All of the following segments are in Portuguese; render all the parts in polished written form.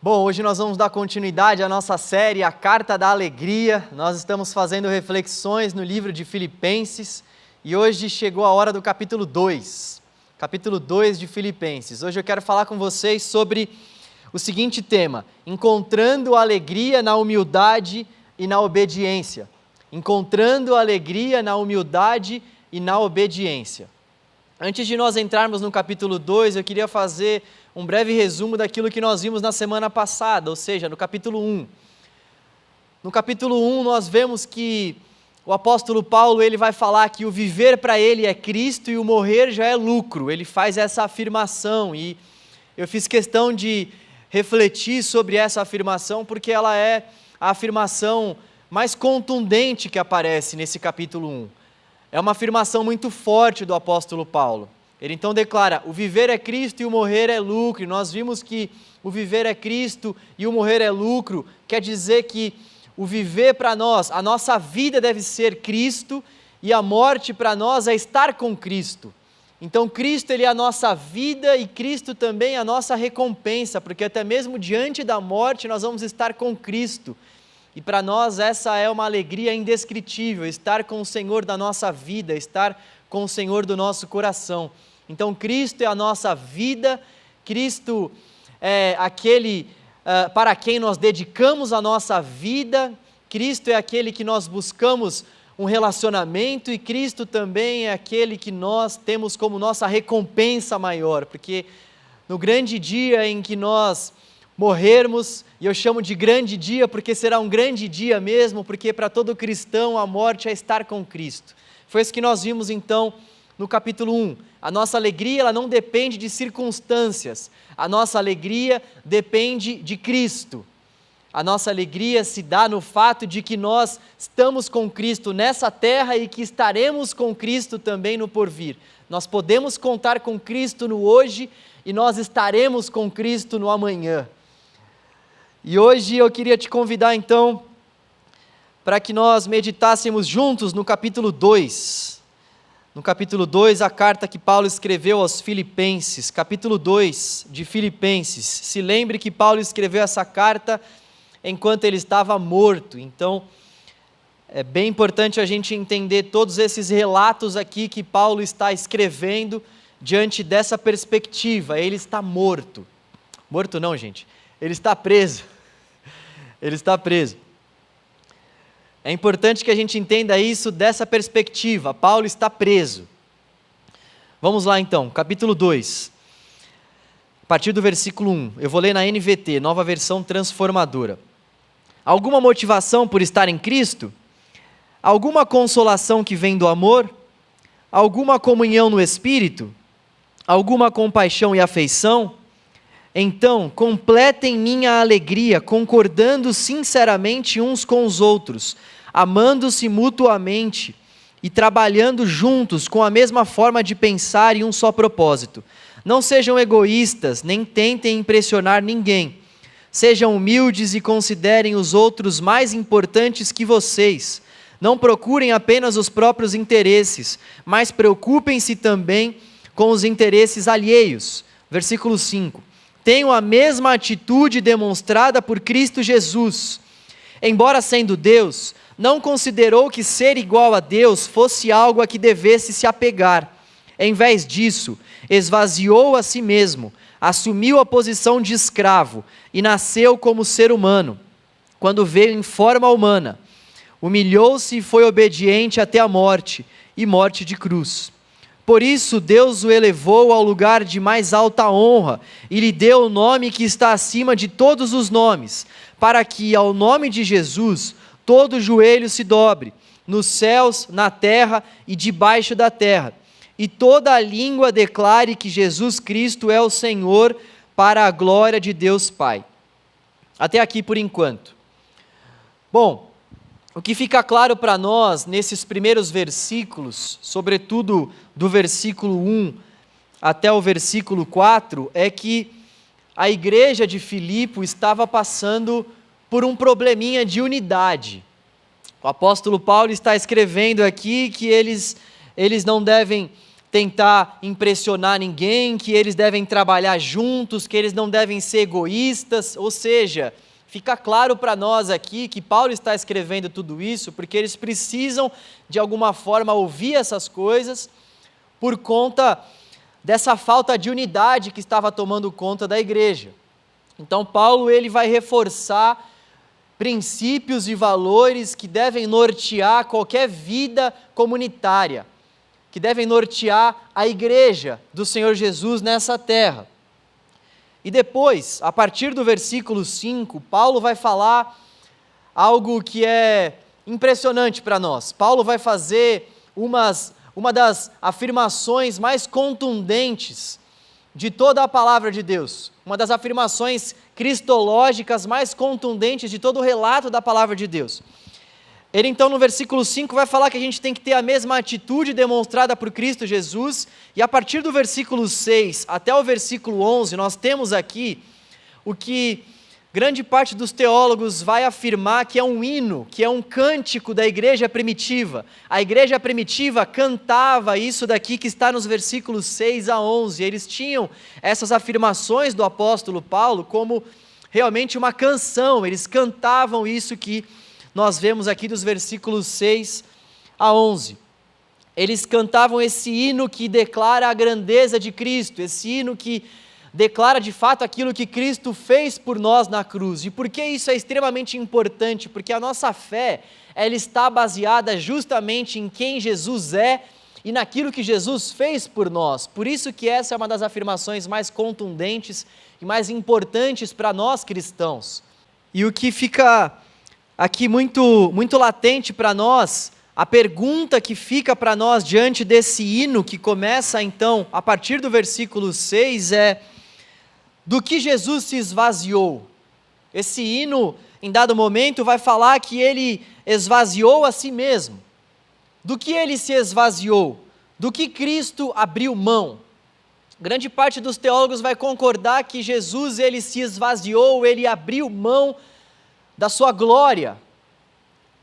Bom, hoje nós vamos dar continuidade à nossa série A Carta da Alegria. Nós estamos fazendo reflexões no livro de Filipenses e hoje chegou a hora do capítulo 2. Capítulo 2 de Filipenses. Hoje eu quero falar com vocês sobre o seguinte tema: encontrando alegria na humildade e na obediência. Encontrando alegria na humildade e na obediência. Antes de nós entrarmos no capítulo 2, eu queria fazer um breve resumo daquilo que nós vimos na semana passada, ou seja, no capítulo 1. No capítulo 1 nós vemos que o apóstolo Paulo ele vai falar que o viver para ele é Cristo e o morrer já é lucro. Ele faz essa afirmação e eu fiz questão de refletir sobre essa afirmação porque ela é a afirmação mais contundente que aparece nesse capítulo 1. É uma afirmação muito forte do apóstolo Paulo. Ele então declara: o viver é Cristo e o morrer é lucro. E nós vimos que o viver é Cristo e o morrer é lucro, quer dizer que o viver para nós, a nossa vida deve ser Cristo e a morte para nós é estar com Cristo. Então Cristo ele é a nossa vida e Cristo também é a nossa recompensa, porque até mesmo diante da morte nós vamos estar com Cristo. E para nós essa é uma alegria indescritível, estar com o Senhor da nossa vida, estar com o Senhor do nosso coração. Então Cristo é a nossa vida, Cristo é aquele para quem nós dedicamos a nossa vida, Cristo é aquele que nós buscamos um relacionamento e Cristo também é aquele que nós temos como nossa recompensa maior, porque no grande dia em que nós morrermos, e eu chamo de grande dia porque será um grande dia mesmo, porque para todo cristão a morte é estar com Cristo. Foi isso que nós vimos então no capítulo 1. A nossa alegria ela não depende de circunstâncias, a nossa alegria depende de Cristo. A nossa alegria se dá no fato de que nós estamos com Cristo nessa terra e que estaremos com Cristo também no porvir. Nós podemos contar com Cristo no hoje e nós estaremos com Cristo no amanhã. E hoje eu queria te convidar então para que nós meditássemos juntos no capítulo 2. No capítulo 2, a carta que Paulo escreveu aos Filipenses, capítulo 2 de Filipenses. Se lembre que Paulo escreveu essa carta enquanto ele estava morto. Então, é bem importante a gente entender todos esses relatos aqui que Paulo está escrevendo diante dessa perspectiva. Ele está morto. Morto não, gente. Ele está preso. Ele está preso. É importante que a gente entenda isso dessa perspectiva. Paulo está preso. Vamos lá então, capítulo 2. A partir do versículo 1. Eu vou ler na NVT, nova versão transformadora. Alguma motivação por estar em Cristo? Alguma consolação que vem do amor? Alguma comunhão no Espírito? Alguma compaixão e afeição? Então, completem minha alegria, concordando sinceramente uns com os outros, amando-se mutuamente e trabalhando juntos com a mesma forma de pensar e um só propósito. Não sejam egoístas, nem tentem impressionar ninguém. Sejam humildes e considerem os outros mais importantes que vocês. Não procurem apenas os próprios interesses, mas preocupem-se também com os interesses alheios. Versículo 5. Tenham a mesma atitude demonstrada por Cristo Jesus. Embora sendo Deus, não considerou que ser igual a Deus fosse algo a que devesse se apegar. Em vez disso, esvaziou a si mesmo, assumiu a posição de escravo e nasceu como ser humano. Quando veio em forma humana, humilhou-se e foi obediente até a morte, e morte de cruz. Por isso Deus o elevou ao lugar de mais alta honra e lhe deu o nome que está acima de todos os nomes, para que ao nome de Jesus todo joelho se dobre, nos céus, na terra e debaixo da terra, e toda a língua declare que Jesus Cristo é o Senhor, para a glória de Deus Pai. Até aqui por enquanto. Bom, o que fica claro para nós nesses primeiros versículos, sobretudo do versículo 1 até o versículo 4, é que a igreja de Filipe estava passando por um probleminha de unidade. O apóstolo Paulo está escrevendo aqui que eles não devem tentar impressionar ninguém, que eles devem trabalhar juntos, que eles não devem ser egoístas. Ou seja, fica claro para nós aqui que Paulo está escrevendo tudo isso porque eles precisam, de alguma forma, ouvir essas coisas por conta dessa falta de unidade que estava tomando conta da igreja. Então Paulo ele vai reforçar princípios e valores que devem nortear qualquer vida comunitária, que devem nortear a igreja do Senhor Jesus nessa terra. E depois, a partir do versículo 5, Paulo vai falar algo que é impressionante para nós. Paulo vai fazer uma das afirmações mais contundentes de toda a palavra de Deus, uma das afirmações cristológicas mais contundentes de todo o relato da palavra de Deus. Ele então no versículo 5 vai falar que a gente tem que ter a mesma atitude demonstrada por Cristo Jesus, e a partir do versículo 6 até o versículo 11, nós temos aqui o que grande parte dos teólogos vai afirmar que é um hino, que é um cântico da igreja primitiva. A igreja primitiva cantava isso daqui que está nos versículos 6 a 11, eles tinham essas afirmações do apóstolo Paulo como realmente uma canção, eles cantavam isso que nós vemos aqui dos versículos 6 a 11. Eles cantavam esse hino que declara a grandeza de Cristo, esse hino que declara de fato aquilo que Cristo fez por nós na cruz. E por que isso é extremamente importante? Porque a nossa fé, ela está baseada justamente em quem Jesus é e naquilo que Jesus fez por nós. Por isso que essa é uma das afirmações mais contundentes e mais importantes para nós cristãos. E o que fica aqui muito latente para nós, a pergunta que fica para nós diante desse hino que começa então a partir do versículo 6 é: do que Jesus se esvaziou? Esse hino, em dado momento, vai falar que ele esvaziou a si mesmo. Do que ele se esvaziou? Do que Cristo abriu mão? Grande parte dos teólogos vai concordar que Jesus ele se esvaziou, ele abriu mão da sua glória,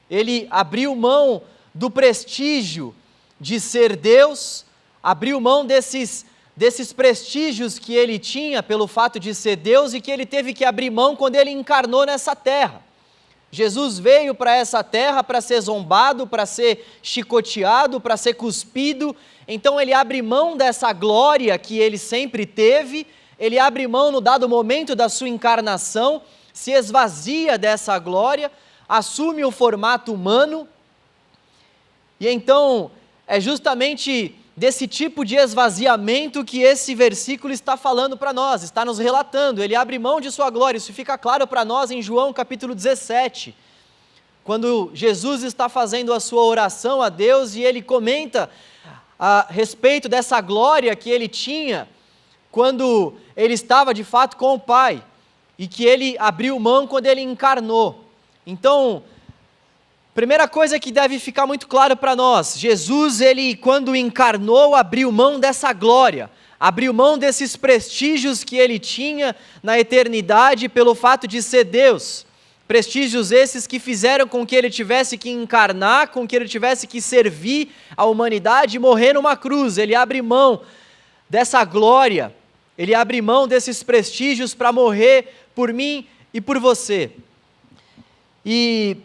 ele abriu mão do prestígio de ser Deus, abriu mão desses prestígios que ele tinha pelo fato de ser Deus e que ele teve que abrir mão quando ele encarnou nessa terra. Jesus veio para essa terra para ser zombado, para ser chicoteado, para ser cuspido, então ele abre mão dessa glória que ele sempre teve, ele abre mão no dado momento da sua encarnação, se esvazia dessa glória, assume o formato humano, e então é justamente desse tipo de esvaziamento que esse versículo está falando para nós, está nos relatando. Ele abre mão de sua glória, isso fica claro para nós em João capítulo 17, quando Jesus está fazendo a sua oração a Deus e ele comenta a respeito dessa glória que ele tinha quando ele estava de fato com o Pai, e que ele abriu mão quando ele encarnou. Então, primeira coisa que deve ficar muito claro para nós, Jesus, ele quando encarnou, abriu mão dessa glória, abriu mão desses prestígios que ele tinha na eternidade pelo fato de ser Deus, prestígios esses que fizeram com que ele tivesse que encarnar, com que ele tivesse que servir a humanidade e morrer numa cruz. Ele abre mão dessa glória, ele abre mão desses prestígios para morrer por mim e por você. E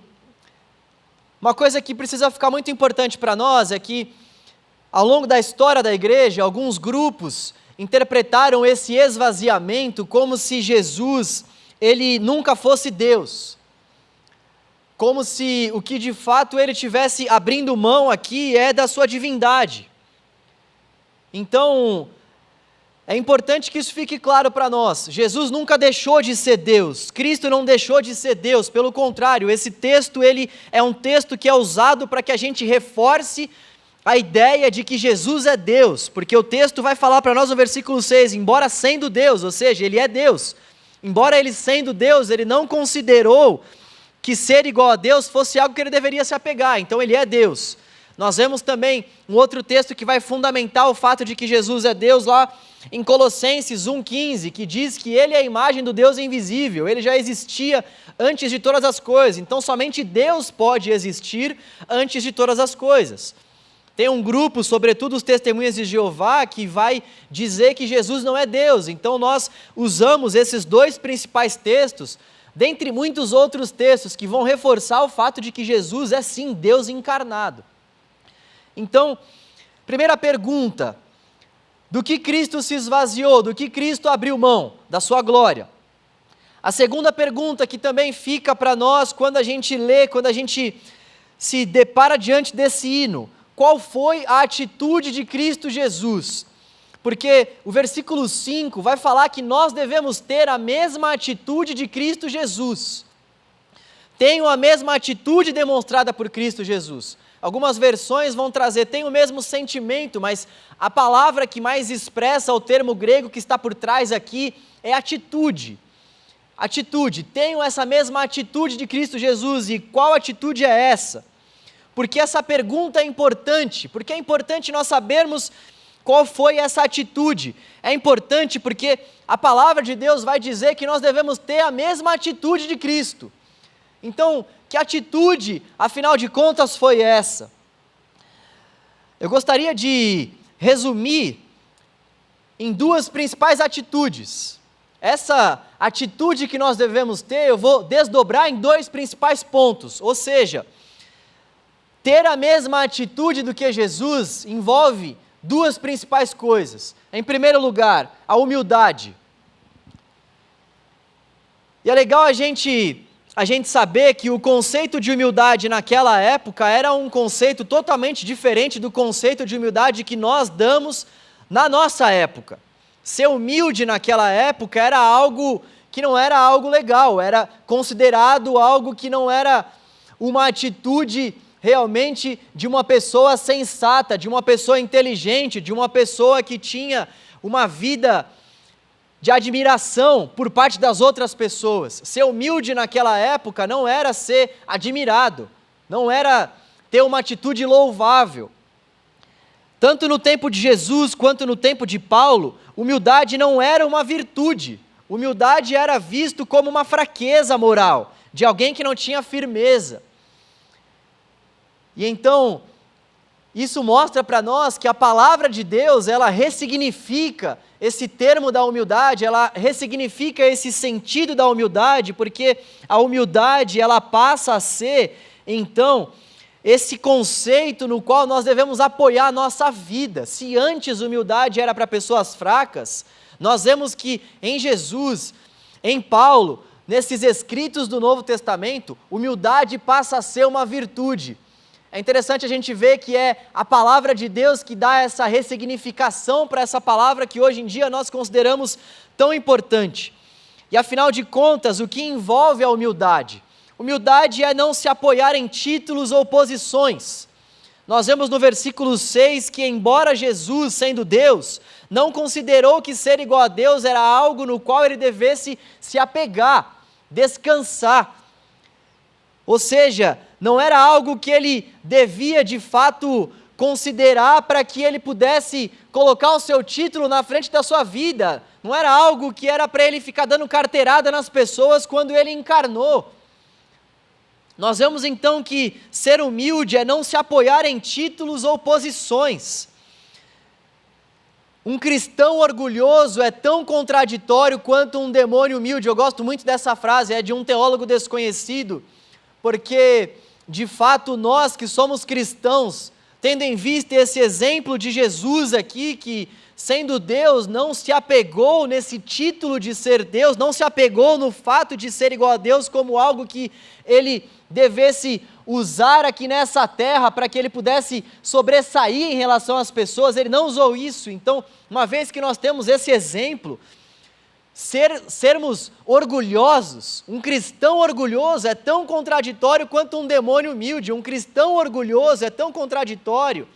uma coisa que precisa ficar muito importante para nós é que, ao longo da história da igreja, alguns grupos interpretaram esse esvaziamento como se Jesus, ele nunca fosse Deus. Como se o que de fato ele tivesse abrindo mão aqui é da sua divindade. Então, é importante que isso fique claro para nós. Jesus nunca deixou de ser Deus. Cristo não deixou de ser Deus. Pelo contrário, esse texto ele é um texto que é usado para que a gente reforce a ideia de que Jesus é Deus. Porque o texto vai falar para nós no versículo 6, embora sendo Deus, ou seja, ele é Deus. Embora ele sendo Deus, ele não considerou que ser igual a Deus fosse algo que ele deveria se apegar. Então ele é Deus. Nós vemos também um outro texto que vai fundamentar o fato de que Jesus é Deus lá em Colossenses 1,15, que diz que ele é a imagem do Deus invisível, ele já existia antes de todas as coisas, então somente Deus pode existir antes de todas as coisas. Tem um grupo, sobretudo os testemunhas de Jeová, que vai dizer que Jesus não é Deus. Então nós usamos esses dois principais textos, dentre muitos outros textos, que vão reforçar o fato de que Jesus é sim Deus encarnado. Então, primeira pergunta: do que Cristo se esvaziou, do que Cristo abriu mão? Da sua glória. A segunda pergunta que também fica para nós quando a gente lê, quando a gente se depara diante desse hino: qual foi a atitude de Cristo Jesus? Porque o versículo 5 vai falar que nós devemos ter a mesma atitude de Cristo Jesus. Tenho a mesma atitude demonstrada por Cristo Jesus. Algumas versões vão trazer, tem o mesmo sentimento, mas a palavra que mais expressa o termo grego que está por trás aqui é atitude. Atitude, tenho essa mesma atitude de Cristo Jesus. E qual atitude é essa? Porque essa pergunta é importante, porque é importante nós sabermos qual foi essa atitude. É importante porque a palavra de Deus vai dizer que nós devemos ter a mesma atitude de Cristo. Então, que atitude, afinal de contas, foi essa? Eu gostaria de resumir em duas principais atitudes. Essa atitude que nós devemos ter, eu vou desdobrar em dois principais pontos, ou seja, ter a mesma atitude do que Jesus envolve duas principais coisas. Em primeiro lugar, a humildade. E é legal a gente saber que o conceito de humildade naquela época era um conceito totalmente diferente do conceito de humildade que nós damos na nossa época. Ser humilde naquela época era algo que não era algo legal, era considerado algo que não era uma atitude realmente de uma pessoa sensata, de uma pessoa inteligente, de uma pessoa que tinha uma vida de admiração por parte das outras pessoas. Ser humilde naquela época não era ser admirado, não era ter uma atitude louvável. Tanto no tempo de Jesus quanto no tempo de Paulo, humildade não era uma virtude. Humildade era visto como uma fraqueza moral, de alguém que não tinha firmeza. E então, isso mostra para nós que a palavra de Deus, ela ressignifica esse termo da humildade, ela ressignifica esse sentido da humildade, porque a humildade, ela passa a ser, então, esse conceito no qual nós devemos apoiar a nossa vida. Se antes humildade era para pessoas fracas, nós vemos que em Jesus, em Paulo, nesses escritos do Novo Testamento, humildade passa a ser uma virtude. É interessante a gente ver que é a palavra de Deus que dá essa ressignificação para essa palavra que hoje em dia nós consideramos tão importante. E afinal de contas, o que envolve a humildade? Humildade é não se apoiar em títulos ou posições. Nós vemos no versículo 6 que, embora Jesus, sendo Deus, não considerou que ser igual a Deus era algo no qual ele devesse se apegar, descansar. Ou seja, não era algo que ele devia de fato considerar para que ele pudesse colocar o seu título na frente da sua vida. Não era algo que era para ele ficar dando carteirada nas pessoas quando ele encarnou. Nós vemos então que ser humilde é não se apoiar em títulos ou posições. Um cristão orgulhoso é tão contraditório quanto um demônio humilde. Eu gosto muito dessa frase, é de um teólogo desconhecido, porque, de fato, nós que somos cristãos, tendo em vista esse exemplo de Jesus aqui, que, sendo Deus, não se apegou nesse título de ser Deus, não se apegou no fato de ser igual a Deus como algo que ele devesse usar aqui nessa terra para que ele pudesse sobressair em relação às pessoas, ele não usou isso. Então, uma vez que nós temos esse exemplo, sermos orgulhosos, um cristão orgulhoso é tão contraditório quanto um demônio humilde. Um cristão orgulhoso é tão contraditório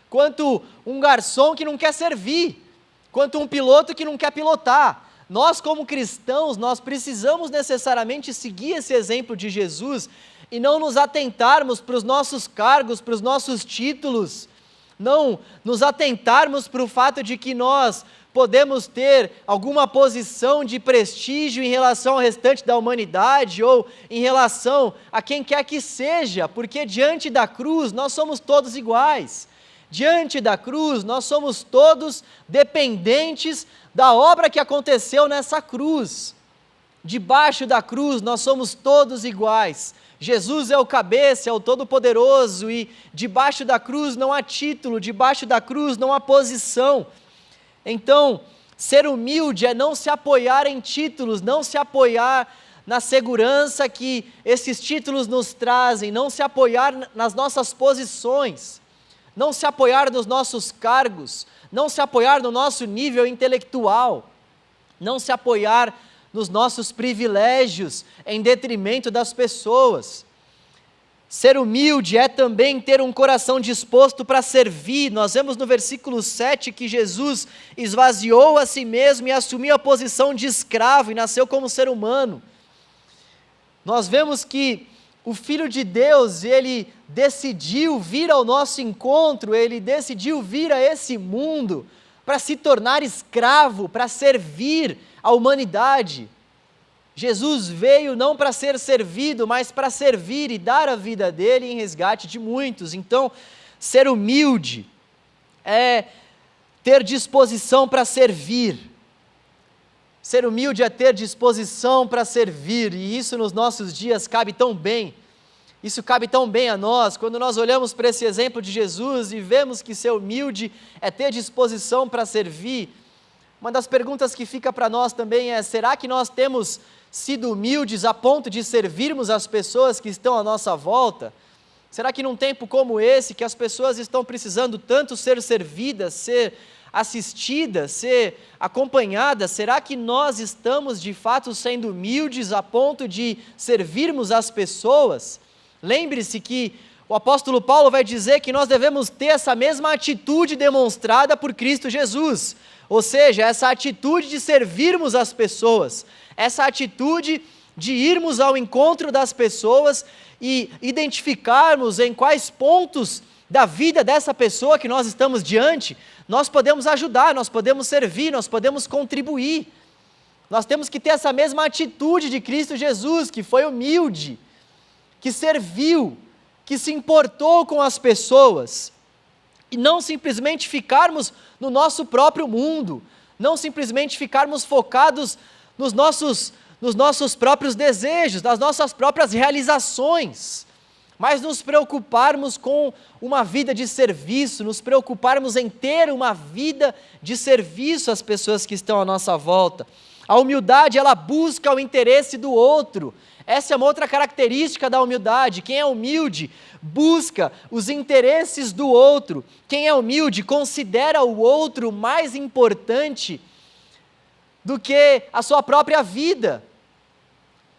quanto um garçom que não quer servir, quanto um piloto que não quer pilotar. Nós, como cristãos, nós precisamos necessariamente seguir esse exemplo de Jesus e não nos atentarmos para os nossos cargos, para os nossos títulos, não nos atentarmos para o fato de que nós podemos ter alguma posição de prestígio em relação ao restante da humanidade ou em relação a quem quer que seja, porque diante da cruz nós somos todos iguais. Diante da cruz, nós somos todos dependentes da obra que aconteceu nessa cruz. Debaixo da cruz, nós somos todos iguais. Jesus é o cabeça, é o Todo-Poderoso, e debaixo da cruz não há título, debaixo da cruz não há posição. Então, ser humilde é não se apoiar em títulos, não se apoiar na segurança que esses títulos nos trazem, não se apoiar nas nossas posições, não se apoiar nos nossos cargos, não se apoiar no nosso nível intelectual, não se apoiar nos nossos privilégios em detrimento das pessoas. Ser humilde é também ter um coração disposto para servir. Nós vemos no versículo 7 que Jesus esvaziou a si mesmo e assumiu a posição de escravo e nasceu como ser humano. Nós vemos que o Filho de Deus, ele decidiu vir ao nosso encontro, ele decidiu vir a esse mundo para se tornar escravo, para servir a humanidade. Jesus veio não para ser servido, mas para servir e dar a vida dele em resgate de muitos. Então, ser humilde é ter disposição para servir. Ser humilde é ter disposição para servir, e isso nos nossos dias cabe tão bem. Isso cabe tão bem a nós, quando nós olhamos para esse exemplo de Jesus e vemos que ser humilde é ter disposição para servir. Uma das perguntas que fica para nós também é: será que nós temos sido humildes a ponto de servirmos as pessoas que estão à nossa volta? Será que num tempo como esse, que as pessoas estão precisando tanto ser servidas, ser assistidas, ser acompanhadas, será que nós estamos de fato sendo humildes a ponto de servirmos as pessoas? Lembre-se que o apóstolo Paulo vai dizer que nós devemos ter essa mesma atitude demonstrada por Cristo Jesus, ou seja, essa atitude de servirmos as pessoas, essa atitude de irmos ao encontro das pessoas e identificarmos em quais pontos da vida dessa pessoa que nós estamos diante, nós podemos ajudar, nós podemos servir, nós podemos contribuir. Nós temos que ter essa mesma atitude de Cristo Jesus, que foi humilde, que serviu, que se importou com as pessoas, e não simplesmente ficarmos no nosso próprio mundo, não simplesmente ficarmos focados nos nossos próprios desejos, nas nossas próprias realizações, mas nos preocuparmos com uma vida de serviço, nos preocuparmos em ter uma vida de serviço às pessoas que estão à nossa volta. A humildade, ela busca o interesse do outro. Essa é uma outra característica da humildade. Quem é humilde busca os interesses do outro. Quem é humilde considera o outro mais importante do que a sua própria vida.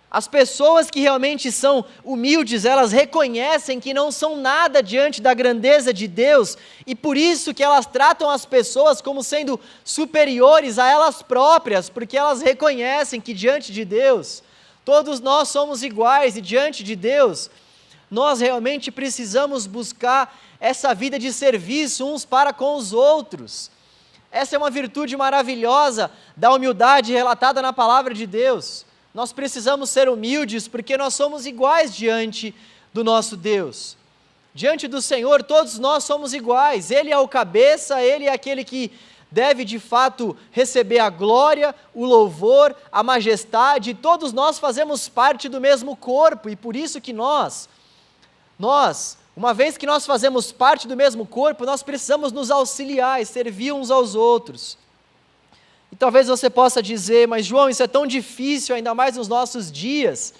As pessoas que realmente são humildes, elas reconhecem que não são nada diante da grandeza de Deus, e por isso que elas tratam as pessoas como sendo superiores a elas próprias, porque elas reconhecem que diante de Deus, todos nós somos iguais, e diante de Deus, nós realmente precisamos buscar essa vida de serviço uns para com os outros. Essa é uma virtude maravilhosa da humildade relatada na palavra de Deus. Nós precisamos ser humildes porque nós somos iguais diante do nosso Deus. Diante do Senhor, todos nós somos iguais. Ele é o cabeça, Ele é aquele que deve de fato receber a glória, o louvor, a majestade. Todos nós fazemos parte do mesmo corpo, e por isso que nós, uma vez que nós fazemos parte do mesmo corpo, nós precisamos nos auxiliar e servir uns aos outros. E talvez você possa dizer: mas João, isso é tão difícil, ainda mais nos nossos dias,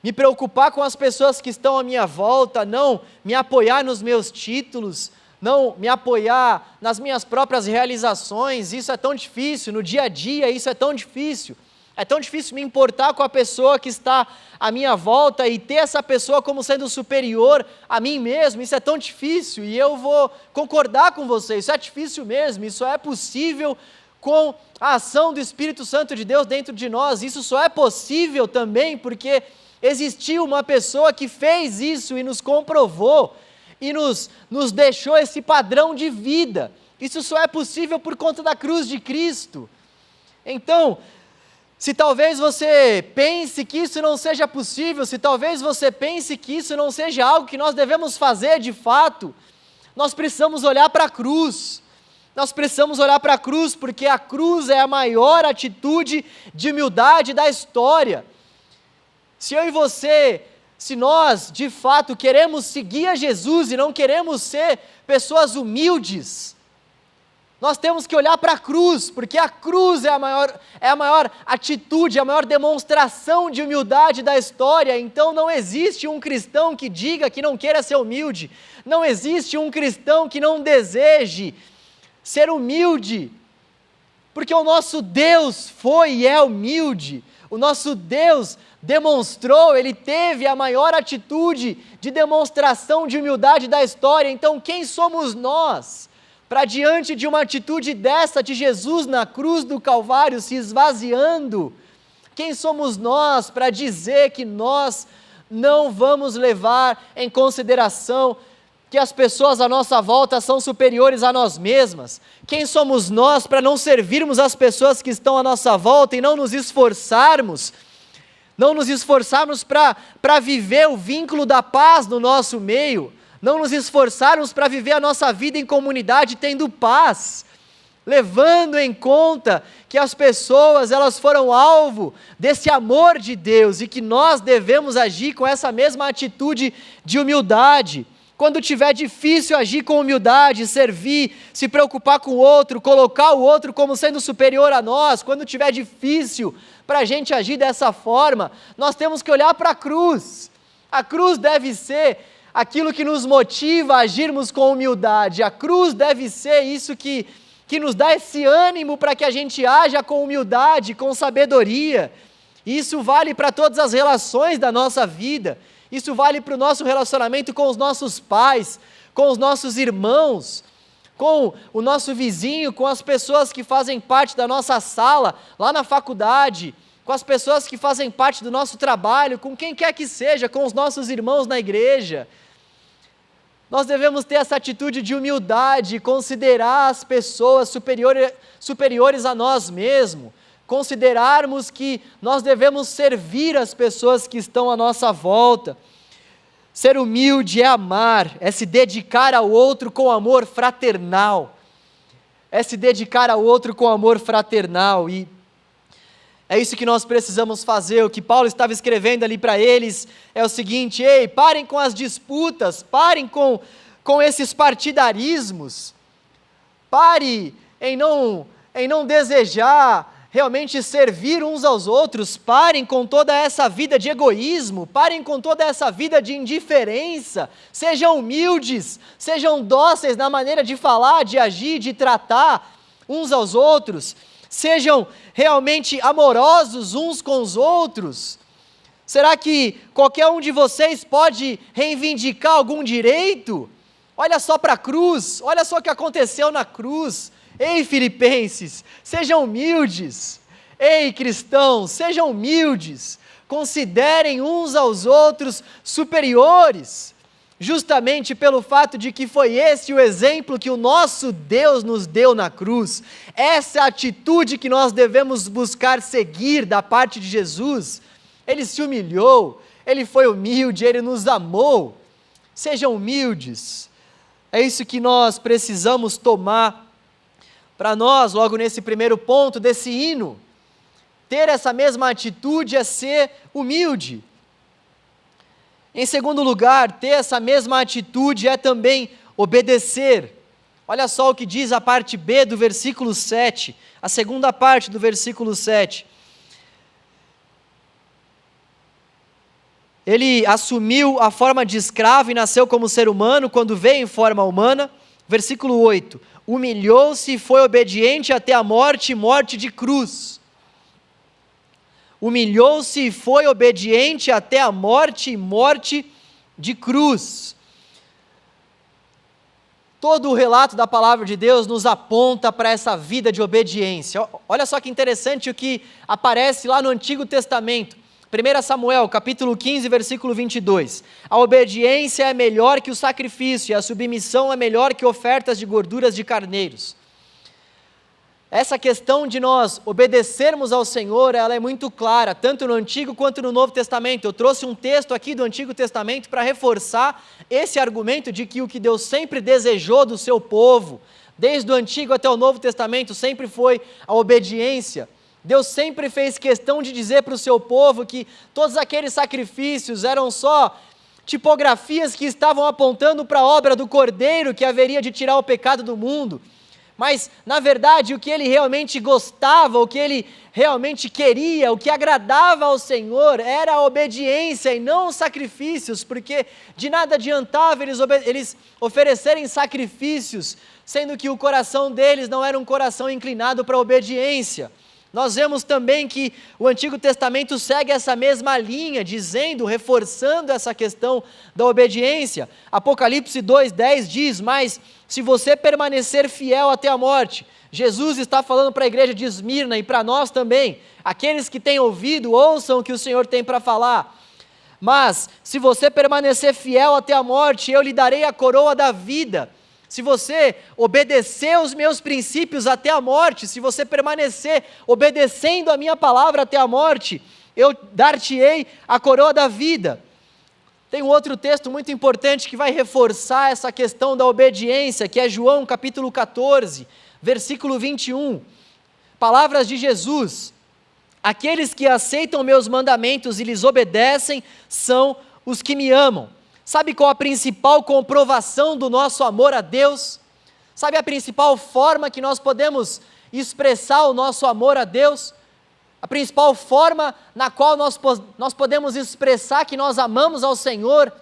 me preocupar com as pessoas que estão à minha volta, não me apoiar nos meus títulos, não me apoiar nas minhas próprias realizações, isso é tão difícil, no dia a dia isso é tão difícil me importar com a pessoa que está à minha volta e ter essa pessoa como sendo superior a mim mesmo, isso é tão difícil, e eu vou concordar com você, isso é difícil mesmo, isso é possível com a ação do Espírito Santo de Deus dentro de nós. Isso só é possível também porque existiu uma pessoa que fez isso e nos comprovou, e nos deixou esse padrão de vida. Isso só é possível por conta da cruz de Cristo. Então, se talvez você pense que isso não seja possível, se talvez você pense que isso não seja algo que nós devemos fazer de fato, nós precisamos olhar para a cruz. Nós precisamos olhar para a cruz, porque a cruz é a maior atitude de humildade da história. Se eu e você, se nós de fato queremos seguir a Jesus e não queremos ser pessoas humildes, nós temos que olhar para a cruz, porque a cruz é a maior atitude, a maior demonstração de humildade da história. Então não existe um cristão que diga que não queira ser humilde, não existe um cristão que não deseje ser humilde, porque o nosso Deus foi e é humilde, o nosso Deus demonstrou, Ele teve a maior atitude de demonstração de humildade da história. Então quem somos nós para diante de uma atitude dessa de Jesus na cruz do Calvário se esvaziando? Quem somos nós para dizer que nós não vamos levar em consideração que as pessoas à nossa volta são superiores a nós mesmas? Quem somos nós para não servirmos as pessoas que estão à nossa volta e não nos esforçarmos para viver o vínculo da paz no nosso meio, não nos esforçarmos para viver a nossa vida em comunidade tendo paz, levando em conta que as pessoas, elas foram alvo desse amor de Deus e que nós devemos agir com essa mesma atitude de humildade. Quando tiver difícil, agir com humildade, servir, se preocupar com o outro, colocar o outro como sendo superior a nós. Quando tiver difícil para a gente agir dessa forma, nós temos que olhar para a cruz. A cruz deve ser aquilo que nos motiva a agirmos com humildade. A cruz deve ser isso que nos dá esse ânimo para que a gente haja com humildade, com sabedoria. E isso vale para todas as relações da nossa vida. Isso vale para o nosso relacionamento com os nossos pais, com os nossos irmãos, com o nosso vizinho, com as pessoas que fazem parte da nossa sala, lá na faculdade, com as pessoas que fazem parte do nosso trabalho, com quem quer que seja, com os nossos irmãos na igreja. Nós devemos ter essa atitude de humildade, considerar as pessoas superiores a nós mesmos, considerarmos que nós devemos servir as pessoas que estão à nossa volta. Ser humilde é amar, é se dedicar ao outro com amor fraternal. É se dedicar ao outro com amor fraternal. E é isso que nós precisamos fazer. O que Paulo estava escrevendo ali para eles é o seguinte: ei, parem com as disputas, parem com esses partidarismos, pare em não desejar realmente servir uns aos outros, parem com toda essa vida de egoísmo, parem com toda essa vida de indiferença, sejam humildes, sejam dóceis na maneira de falar, de agir, de tratar uns aos outros, sejam realmente amorosos uns com os outros. Será que qualquer um de vocês pode reivindicar algum direito? Olha só para a cruz, olha só o que aconteceu na cruz. Ei, filipenses, sejam humildes. Ei, cristãos, sejam humildes. Considerem uns aos outros superiores, justamente pelo fato de que foi esse o exemplo que o nosso Deus nos deu na cruz. Essa é a atitude que nós devemos buscar seguir da parte de Jesus. Ele se humilhou, Ele foi humilde, Ele nos amou. Sejam humildes. É isso que nós precisamos tomar para nós, logo nesse primeiro ponto desse hino. Ter essa mesma atitude é ser humilde. Em segundo lugar, ter essa mesma atitude é também obedecer. Olha só o que diz a parte B do versículo 7, a segunda parte do versículo 7. Ele assumiu a forma de escravo e nasceu como ser humano quando veio em forma humana. Versículo 8. Humilhou-se e foi obediente até a morte, morte de cruz. Humilhou-se e foi obediente até a morte, morte de cruz. Todo o relato da palavra de Deus nos aponta para essa vida de obediência. Olha só que interessante o que aparece lá no Antigo Testamento. 1 Samuel, capítulo 15, versículo 22. A obediência é melhor que o sacrifício, e a submissão é melhor que ofertas de gorduras de carneiros. Essa questão de nós obedecermos ao Senhor, ela é muito clara, tanto no Antigo quanto no Novo Testamento. Eu trouxe um texto aqui do Antigo Testamento para reforçar esse argumento de que o que Deus sempre desejou do seu povo, desde o Antigo até o Novo Testamento, sempre foi a obediência. Deus sempre fez questão de dizer para o seu povo que todos aqueles sacrifícios eram só tipografias que estavam apontando para a obra do Cordeiro que haveria de tirar o pecado do mundo. Mas, na verdade, o que ele realmente gostava, o que ele realmente queria, o que agradava ao Senhor era a obediência e não os sacrifícios, porque de nada adiantava eles oferecerem sacrifícios, sendo que o coração deles não era um coração inclinado para a obediência. Nós vemos também que o Antigo Testamento segue essa mesma linha, dizendo, reforçando essa questão da obediência. Apocalipse 2:10 diz: mas se você permanecer fiel até a morte, Jesus está falando para a igreja de Esmirna e para nós também, aqueles que têm ouvido, ouçam o que o Senhor tem para falar. Mas se você permanecer fiel até a morte, eu lhe darei a coroa da vida. Se você obedecer os meus princípios até a morte, se você permanecer obedecendo a minha palavra até a morte, eu dar-te-ei a coroa da vida. Tem um outro texto muito importante que vai reforçar essa questão da obediência, que é João capítulo 14, versículo 21. Palavras de Jesus: aqueles que aceitam meus mandamentos e lhes obedecem são os que me amam. Sabe qual a principal comprovação do nosso amor a Deus? Sabe a principal forma que nós podemos expressar o nosso amor a Deus? A principal forma na qual nós podemos expressar que nós amamos ao Senhor?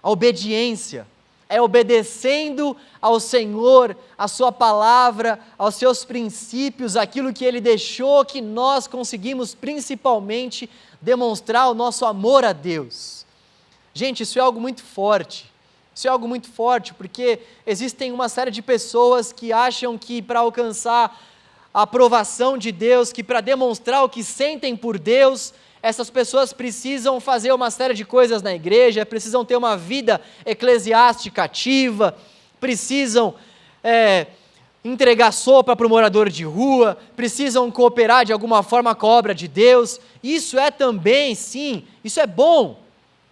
A obediência. É obedecendo ao Senhor, a sua palavra, aos seus princípios, aquilo que Ele deixou, que nós conseguimos principalmente demonstrar o nosso amor a Deus. Gente, isso é algo muito forte. Isso é algo muito forte, porque existem uma série de pessoas que acham que para alcançar a aprovação de Deus, que para demonstrar o que sentem por Deus, essas pessoas precisam fazer uma série de coisas na igreja, precisam ter uma vida eclesiástica ativa, precisam entregar sopa para o morador de rua, precisam cooperar de alguma forma com a obra de Deus. Isso é também, sim, isso é bom.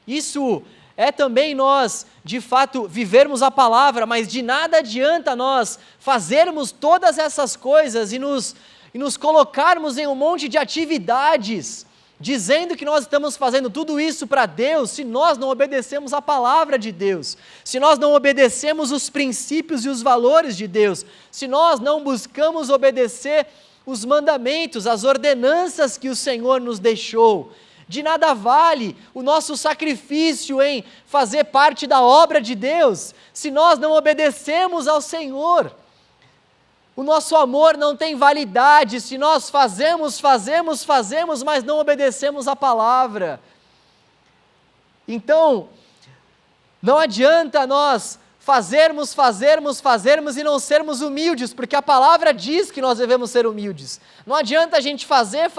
Isso é também nós, de fato, vivermos a palavra, mas de nada adianta nós fazermos todas essas coisas e nos colocarmos em um monte de atividades, dizendo que nós estamos fazendo tudo isso para Deus, se nós não obedecemos a palavra de Deus, se nós não obedecemos os princípios e os valores de Deus, se nós não buscamos obedecer os mandamentos, as ordenanças que o Senhor nos deixou. De nada vale o nosso sacrifício em fazer parte da obra de Deus, se nós não obedecemos ao Senhor. O nosso amor não tem validade se nós fazemos, mas não obedecemos a palavra. Então, não adianta nós fazermos e não sermos humildes, porque a palavra diz que nós devemos ser humildes. Não adianta a gente fazer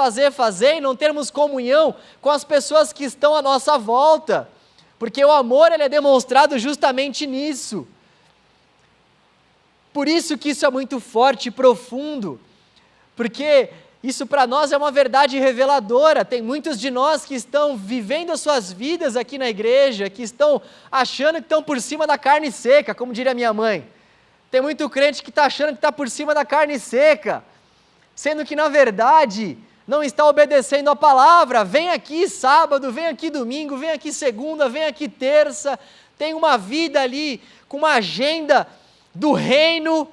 e não termos comunhão com as pessoas que estão à nossa volta, porque o amor ele é demonstrado justamente nisso. Por isso que isso é muito forte e profundo, porque isso para nós é uma verdade reveladora. Tem muitos de nós que estão vivendo as suas vidas aqui na igreja, que estão achando que estão por cima da carne seca, como diria minha mãe. Tem muito crente que está achando que está por cima da carne seca, sendo que na verdade não está obedecendo a palavra. Vem aqui sábado, vem aqui domingo, vem aqui segunda, vem aqui terça, tem uma vida ali com uma agenda do reino,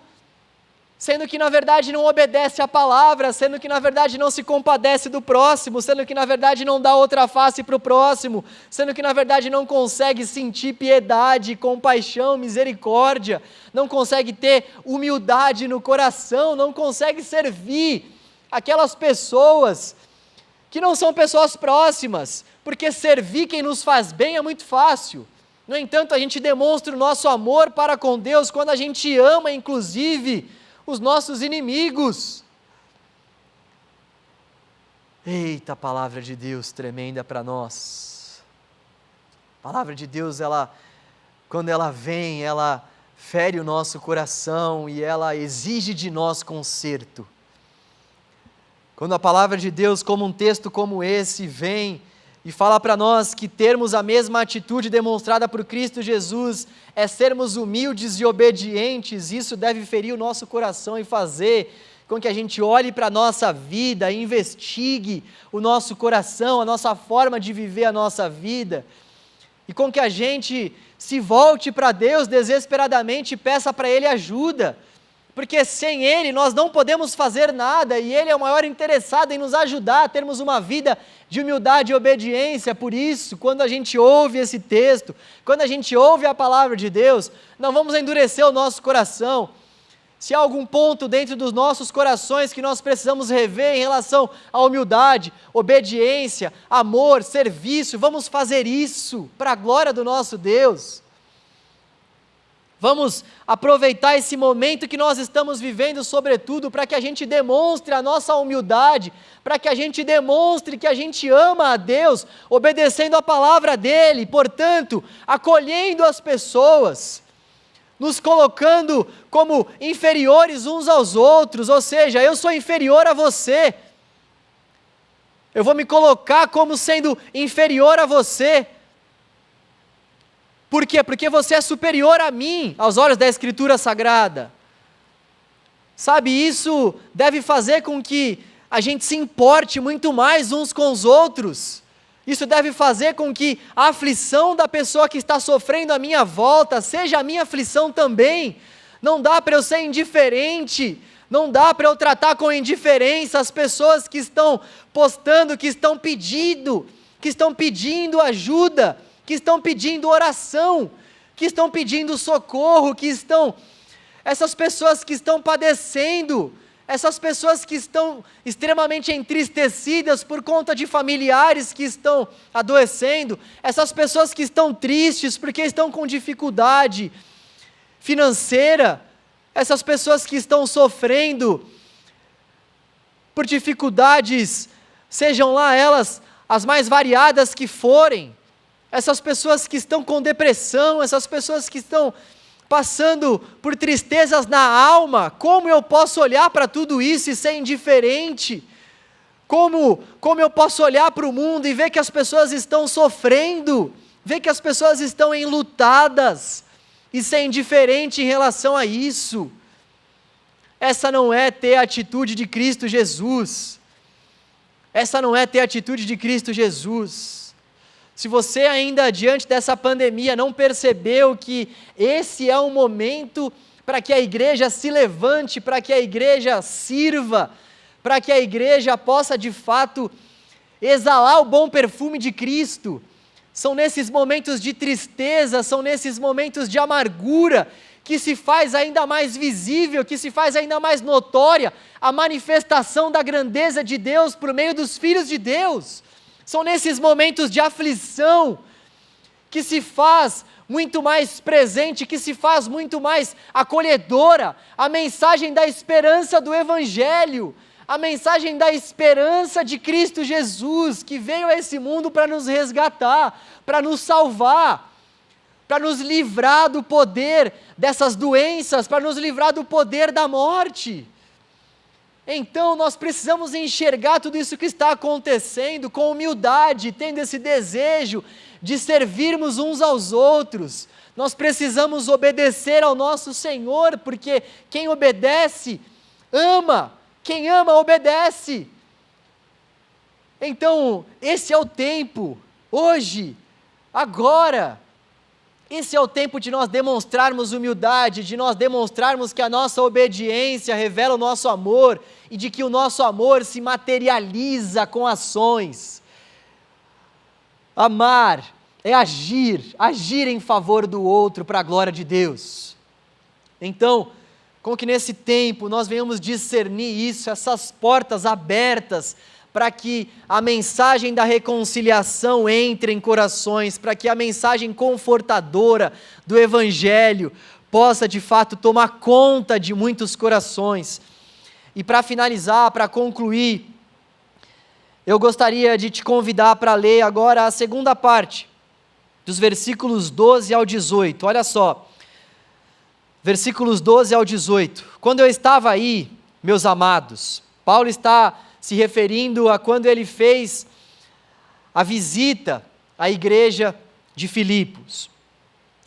sendo que na verdade não obedece à palavra, sendo que na verdade não se compadece do próximo, sendo que na verdade não dá outra face para o próximo, sendo que na verdade não consegue sentir piedade, compaixão, misericórdia, não consegue ter humildade no coração, não consegue servir aquelas pessoas que não são pessoas próximas, porque servir quem nos faz bem é muito fácil. No entanto, a gente demonstra o nosso amor para com Deus quando a gente ama, inclusive, os nossos inimigos. Eita, palavra de Deus tremenda para nós. A palavra de Deus, quando ela vem, ela fere o nosso coração e ela exige de nós conserto. Quando a palavra de Deus, como um texto como esse, vem e fala para nós que termos a mesma atitude demonstrada por Cristo Jesus é sermos humildes e obedientes, isso deve ferir o nosso coração e fazer com que a gente olhe para a nossa vida e investigue o nosso coração, a nossa forma de viver a nossa vida, e com que a gente se volte para Deus desesperadamente e peça para Ele ajuda, porque sem Ele nós não podemos fazer nada, e Ele é o maior interessado em nos ajudar a termos uma vida de humildade e obediência. Por isso, quando a gente ouve esse texto, quando a gente ouve a palavra de Deus, não vamos endurecer o nosso coração. Se há algum ponto dentro dos nossos corações que nós precisamos rever em relação à humildade, obediência, amor, serviço, vamos fazer isso para a glória do nosso Deus. Vamos aproveitar esse momento que nós estamos vivendo, sobretudo, para que a gente demonstre a nossa humildade, para que a gente demonstre que a gente ama a Deus, obedecendo a palavra dEle, portanto, acolhendo as pessoas, nos colocando como inferiores uns aos outros, ou seja, eu sou inferior a você, eu vou me colocar como sendo inferior a você. Por quê? Porque você é superior a mim, aos olhos da Escritura Sagrada. Sabe, isso deve fazer com que a gente se importe muito mais uns com os outros. Isso deve fazer com que a aflição da pessoa que está sofrendo à minha volta seja a minha aflição também. Não dá para eu ser indiferente, não dá para eu tratar com indiferença as pessoas que estão postando, que estão pedindo ajuda, que estão pedindo oração, que estão pedindo socorro, essas pessoas que estão padecendo, essas pessoas que estão extremamente entristecidas por conta de familiares que estão adoecendo, essas pessoas que estão tristes porque estão com dificuldade financeira, essas pessoas que estão sofrendo por dificuldades, sejam lá elas as mais variadas que forem, essas pessoas que estão com depressão, essas pessoas que estão passando por tristezas na alma, como eu posso olhar para tudo isso e ser indiferente? Como eu posso olhar para o mundo e ver que as pessoas estão sofrendo, ver que as pessoas estão enlutadas e ser indiferente em relação a isso? Essa não é ter a atitude de Cristo Jesus. Essa não é ter a atitude de Cristo Jesus. Se você ainda diante dessa pandemia não percebeu que esse é um momento para que a igreja se levante, para que a igreja sirva, para que a igreja possa de fato exalar o bom perfume de Cristo, são nesses momentos de tristeza, são nesses momentos de amargura que se faz ainda mais visível, que se faz ainda mais notória a manifestação da grandeza de Deus por meio dos filhos de Deus. São nesses momentos de aflição que se faz muito mais presente, que se faz muito mais acolhedora a mensagem da esperança do Evangelho, a mensagem da esperança de Cristo Jesus, que veio a esse mundo para nos resgatar, para nos salvar, para nos livrar do poder dessas doenças, para nos livrar do poder da morte. Então nós precisamos enxergar tudo isso que está acontecendo com humildade, tendo esse desejo de servirmos uns aos outros. Nós precisamos obedecer ao nosso Senhor, porque quem obedece, ama. Quem ama, obedece. Então, esse é o tempo, hoje, agora. Esse é o tempo de nós demonstrarmos humildade, de nós demonstrarmos que a nossa obediência revela o nosso amor e de que o nosso amor se materializa com ações. Amar é agir em favor do outro para a glória de Deus. Então, com que nesse tempo nós venhamos discernir isso, essas portas abertas, para que a mensagem da reconciliação entre em corações, para que a mensagem confortadora do Evangelho possa de fato tomar conta de muitos corações. E para finalizar, para concluir, eu gostaria de te convidar para ler agora a segunda parte, dos versículos 12 ao 18, olha só, versículos 12 ao 18, quando eu estava aí, meus amados, Paulo está se referindo a quando ele fez a visita à igreja de Filipos.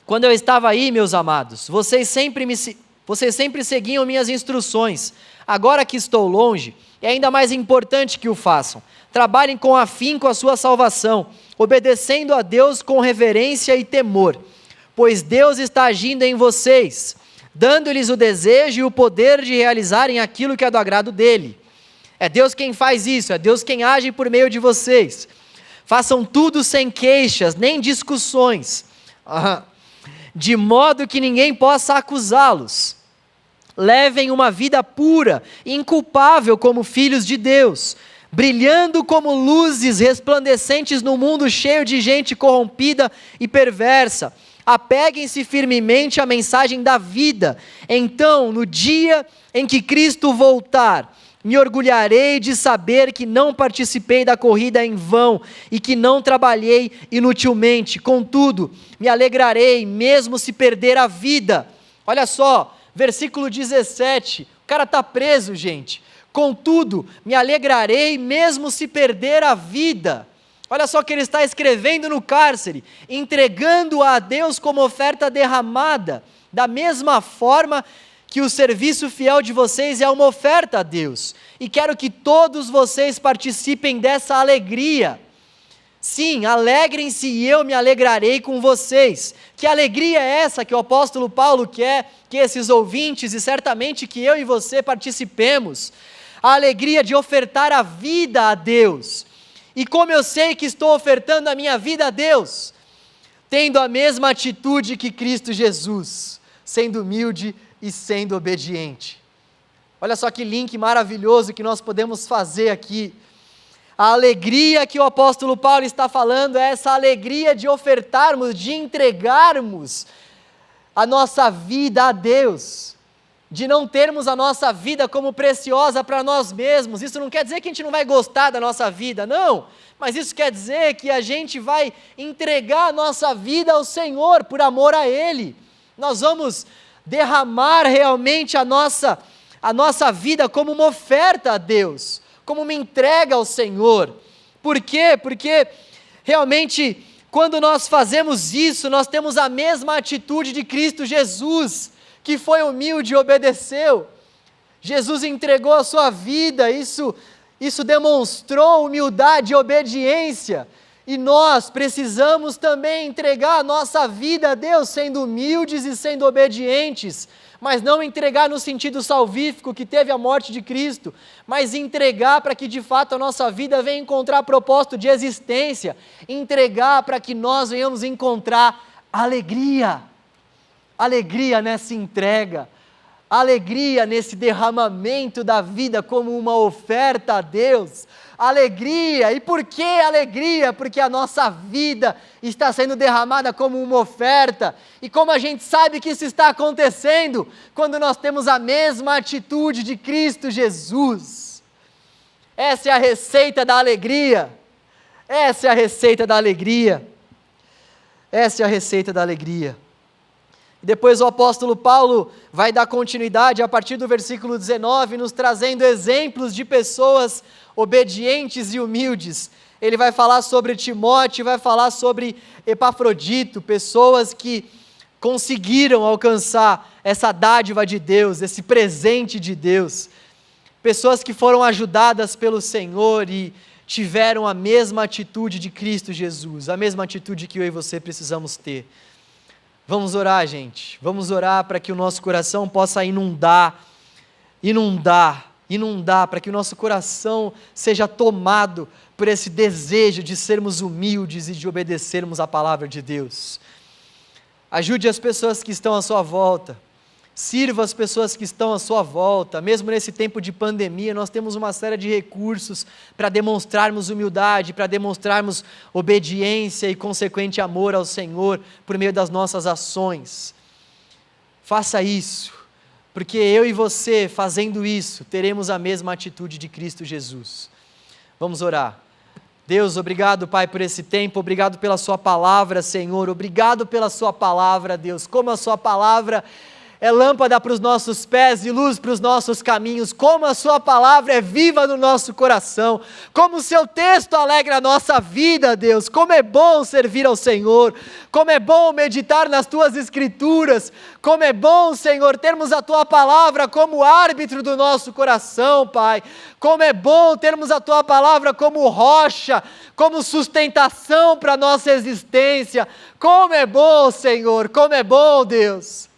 Quando eu estava aí, meus amados, vocês sempre seguiam minhas instruções. Agora que estou longe, é ainda mais importante que o façam. Trabalhem com afinco a sua salvação, obedecendo a Deus com reverência e temor, pois Deus está agindo em vocês, dando-lhes o desejo e o poder de realizarem aquilo que é do agrado dele. É Deus quem faz isso, é Deus quem age por meio de vocês. Façam tudo sem queixas, nem discussões, de modo que ninguém possa acusá-los. Levem uma vida pura, inculpável como filhos de Deus, brilhando como luzes resplandecentes no mundo cheio de gente corrompida e perversa. Apeguem-se firmemente à mensagem da vida. Então, no dia em que Cristo voltar, me orgulharei de saber que não participei da corrida em vão e que não trabalhei inutilmente. Contudo, me alegrarei mesmo se perder a vida. Olha só, versículo 17, o cara está preso, gente. Contudo, me alegrarei mesmo se perder a vida. Olha só o que ele está escrevendo no cárcere, entregando-a a Deus como oferta derramada, da mesma forma que o serviço fiel de vocês é uma oferta a Deus, e quero que todos vocês participem dessa alegria. Sim, alegrem-se e eu me alegrarei com vocês. Que alegria é essa que o apóstolo Paulo quer que esses ouvintes, e certamente que eu e você participemos? A alegria de ofertar a vida a Deus. E como eu sei que estou ofertando a minha vida a Deus? Tendo a mesma atitude que Cristo Jesus, sendo humilde e sendo obediente. Olha só que link maravilhoso que nós podemos fazer aqui. A alegria que o apóstolo Paulo está falando é essa alegria de ofertarmos, de entregarmos a nossa vida a Deus, de não termos a nossa vida como preciosa para nós mesmos. Isso não quer dizer que a gente não vai gostar da nossa vida, não, mas isso quer dizer que a gente vai entregar a nossa vida ao Senhor por amor a Ele. Nós vamos derramar realmente a nossa vida como uma oferta a Deus, como uma entrega ao Senhor. Por quê? Porque realmente quando nós fazemos isso, nós temos a mesma atitude de Cristo Jesus, que foi humilde e obedeceu. Jesus entregou a sua vida, isso demonstrou humildade e obediência, e nós precisamos também entregar a nossa vida a Deus, sendo humildes e sendo obedientes, mas não entregar no sentido salvífico que teve a morte de Cristo, mas entregar para que de fato a nossa vida venha encontrar propósito de existência, entregar para que nós venhamos encontrar alegria nessa entrega, alegria nesse derramamento da vida como uma oferta a Deus, alegria. E por que alegria? Porque a nossa vida está sendo derramada como uma oferta. E como a gente sabe que isso está acontecendo? Quando nós temos a mesma atitude de Cristo Jesus. Essa é a receita da alegria. Essa é a receita da alegria. Essa é a receita da alegria. Depois o apóstolo Paulo vai dar continuidade a partir do versículo 19, nos trazendo exemplos de pessoas obedientes e humildes. Ele vai falar sobre Timóteo, vai falar sobre Epafrodito, pessoas que conseguiram alcançar essa dádiva de Deus, esse presente de Deus. Pessoas que foram ajudadas pelo Senhor e tiveram a mesma atitude de Cristo Jesus, a mesma atitude que eu e você precisamos ter. Vamos orar, gente, vamos orar para que o nosso coração possa inundar, para que o nosso coração seja tomado por esse desejo de sermos humildes e de obedecermos a palavra de Deus. Ajude as pessoas que estão à sua volta, sirva as pessoas que estão à sua volta. Mesmo nesse tempo de pandemia, nós temos uma série de recursos para demonstrarmos humildade, para demonstrarmos obediência e consequente amor ao Senhor por meio das nossas ações. Faça isso, porque eu e você, fazendo isso, teremos a mesma atitude de Cristo Jesus. Vamos orar. Deus, obrigado, Pai, por esse tempo, obrigado pela sua palavra, Senhor, obrigado pela sua palavra, Deus, como a sua palavra é lâmpada para os nossos pés e luz para os nossos caminhos. Como a sua palavra é viva no nosso coração, como o seu texto alegra a nossa vida, Deus. Como é bom servir ao Senhor, como é bom meditar nas tuas escrituras, como é bom, Senhor, termos a tua palavra como árbitro do nosso coração, Pai. Como é bom termos a tua palavra como rocha, como sustentação para a nossa existência. Como é bom, Senhor, como é bom, Deus.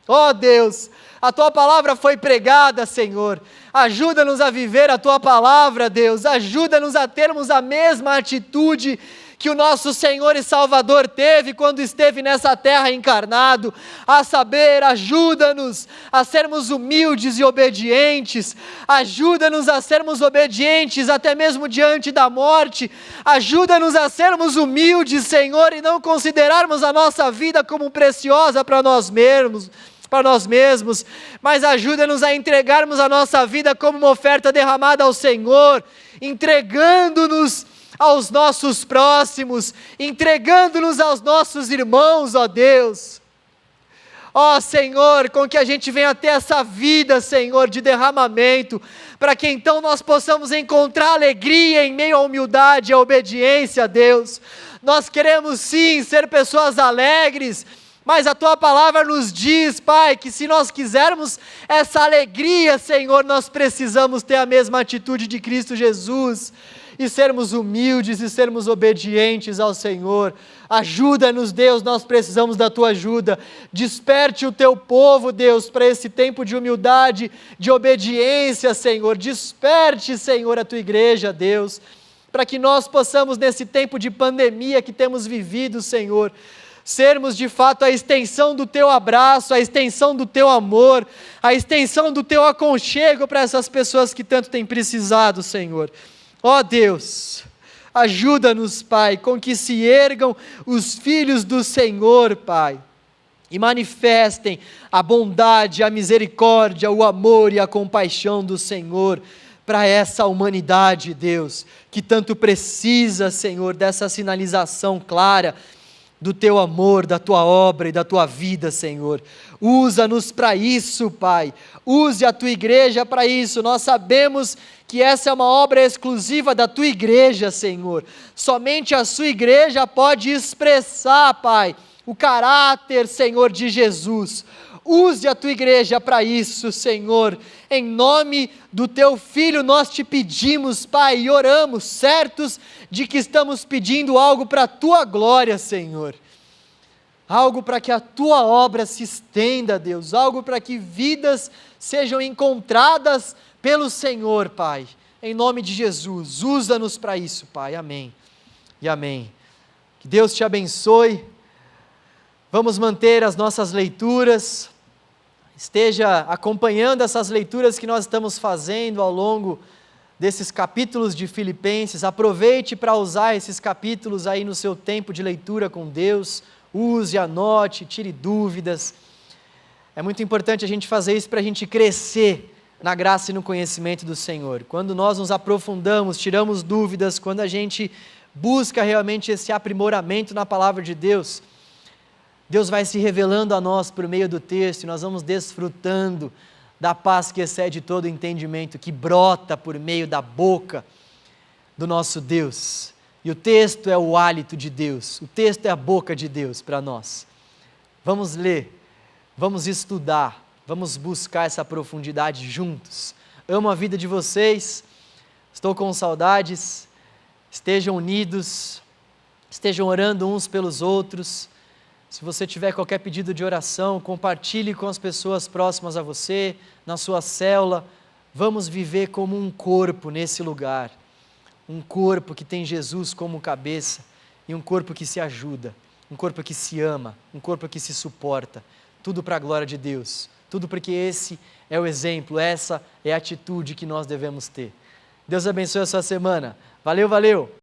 Ó Deus, a tua palavra foi pregada, Senhor. Ajuda-nos a viver a tua palavra, Deus. Ajuda-nos a termos a mesma atitude que o nosso Senhor e Salvador teve quando esteve nessa terra encarnado, a saber, ajuda-nos a sermos humildes e obedientes, ajuda-nos a sermos obedientes até mesmo diante da morte, ajuda-nos a sermos humildes, Senhor, e não considerarmos a nossa vida como preciosa para nós mesmos, mas ajuda-nos a entregarmos a nossa vida como uma oferta derramada ao Senhor, entregando-nos aos nossos próximos, entregando-nos aos nossos irmãos, ó Deus. Ó Senhor, com que a gente venha ter essa vida, Senhor, de derramamento, para que então nós possamos encontrar alegria em meio à humildade e à obediência, Deus. Nós queremos sim ser pessoas alegres, mas a tua palavra nos diz, Pai, que se nós quisermos essa alegria, Senhor, nós precisamos ter a mesma atitude de Cristo Jesus, e sermos humildes e sermos obedientes ao Senhor. Ajuda-nos, Deus, nós precisamos da tua ajuda. Desperte o teu povo, Deus, para esse tempo de humildade, de obediência, Senhor. Desperte, Senhor, a tua igreja, Deus, para que nós possamos, nesse tempo de pandemia que temos vivido, Senhor, sermos de fato a extensão do teu abraço, a extensão do teu amor, a extensão do teu aconchego para essas pessoas que tanto têm precisado, Senhor. Ó Deus, ajuda-nos, Pai, com que se ergam os filhos do Senhor, Pai, e manifestem a bondade, a misericórdia, o amor e a compaixão do Senhor para essa humanidade, Deus, que tanto precisa, Senhor, dessa sinalização clara do teu amor, da tua obra e da tua vida, Senhor. Usa-nos para isso, Pai. Use a tua igreja para isso. Nós sabemos que essa é uma obra exclusiva da tua igreja, Senhor. Somente a sua igreja pode expressar, Pai, o caráter, Senhor, de Jesus. Use a tua igreja para isso, Senhor. Em nome do teu Filho nós te pedimos, Pai, e oramos, certos de que estamos pedindo algo para a tua glória, Senhor. Algo para que a tua obra se estenda, Deus. Algo para que vidas sejam encontradas pelo Senhor, Pai. Em nome de Jesus, usa-nos para isso, Pai. Amém e amém. Que Deus te abençoe. Vamos manter as nossas leituras. Esteja acompanhando essas leituras que nós estamos fazendo ao longo desses capítulos de Filipenses. Aproveite para usar esses capítulos aí no seu tempo de leitura com Deus. Use, anote, tire dúvidas. É muito importante a gente fazer isso para a gente crescer na graça e no conhecimento do Senhor. Quando nós nos aprofundamos, tiramos dúvidas, quando a gente busca realmente esse aprimoramento na palavra de Deus, Deus vai se revelando a nós por meio do texto e nós vamos desfrutando da paz que excede todo entendimento, que brota por meio da boca do nosso Deus. E o texto é o hálito de Deus, o texto é a boca de Deus para nós. Vamos ler, vamos estudar, vamos buscar essa profundidade juntos. Amo a vida de vocês, estou com saudades, estejam unidos, estejam orando uns pelos outros. Se você tiver qualquer pedido de oração, compartilhe com as pessoas próximas a você, na sua célula. Vamos viver como um corpo nesse lugar. Um corpo que tem Jesus como cabeça e um corpo que se ajuda, um corpo que se ama, um corpo que se suporta. Tudo para a glória de Deus. Tudo porque esse é o exemplo, essa é a atitude que nós devemos ter. Deus abençoe a sua semana. Valeu, valeu!